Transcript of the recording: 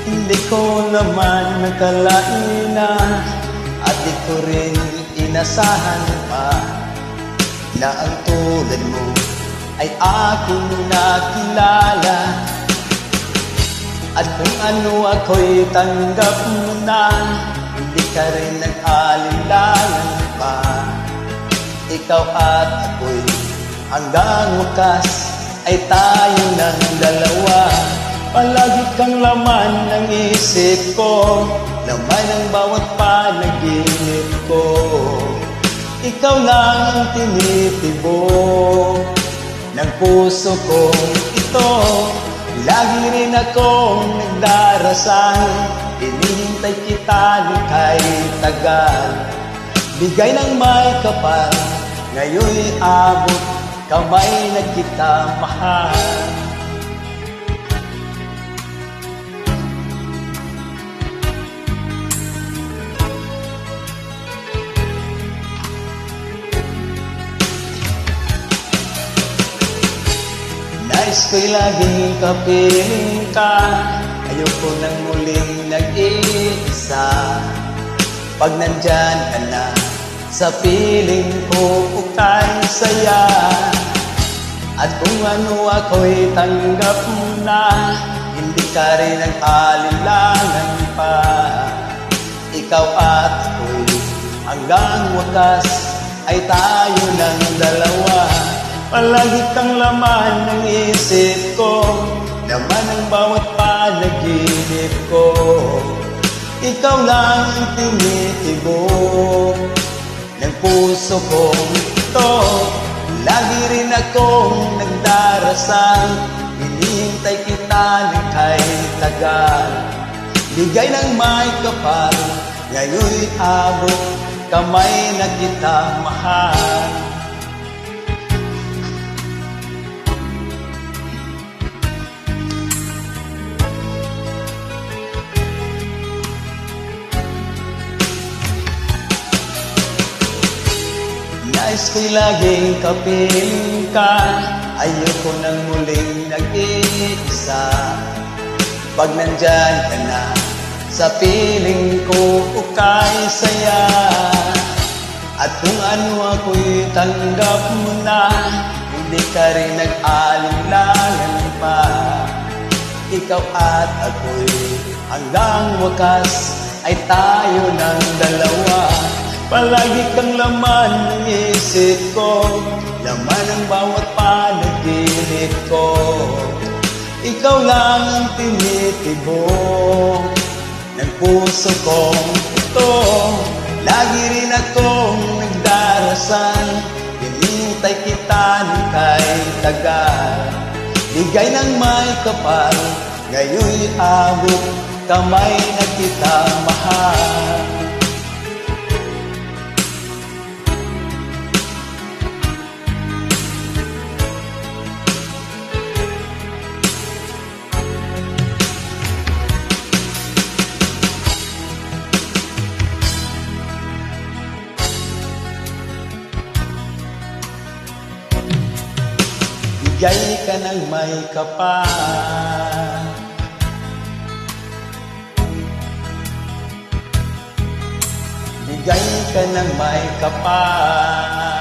Hindi ko naman nakalain at di ko rin inasahan pa na ang tulad mo ay aking nakilala. At kung ano ako'y tanggap mo na, hindi ka rin nag-alinlangan pa. Ikaw at ako'y hanggang wakas ay tayo ng dalawa. Palagi kang laman ng isip ko, laman ang bawat panaginip ko. Ikaw lang ang tinitibok ng puso kong ito. Lagi rin akong nagdarasal, hinihintay kita ng kahit tagal. Bigay ng may kapal, ngayon'y abot, kamay na kita mahal. Nais ko'y laging kapiling ka, ayoko nang muling nag-iisa. Pag nandyan ka na, sa piling ko ukay saya. At kung ano ako'y tanggap mo na, hindi ka rin nag-alinlangan pa. Ikaw at ako'y hanggang wakas ay tayo ng dalawa. Palagi kang laman ng isip ko, laman ang bawat panaginip ko. Ikaw lang ang tinitibok ng puso kong ito. Lagi rin akong nagdarasal, hinihintay kita ng kahit tagal. Bigay ng may kapal, ngayon'y abot, kamay na kita mahal. Nais ko'y laging kapiling ka, ayoko nang muling nag-iisa. Pag nandyan ka na, sa piling ko ukay saya. At kung ano ako'y tanggap mo na, hindi ka rin nag-alinlangan pa. Ikaw at ako'y hanggang wakas ay tayo ng dalawa. Palagi kang laman ng isip ko, laman ang bawat panaginip ko. Ikaw lang ang tinitibok ng puso kong ito. Lagi rin akong nagdarasal, hinihintay kita ng kahit tagal. Bigay ng may kapal, ngayon'y abot, kamay na kita mahal. Bigay ka ng may kapal, bigay ka ng may kapal.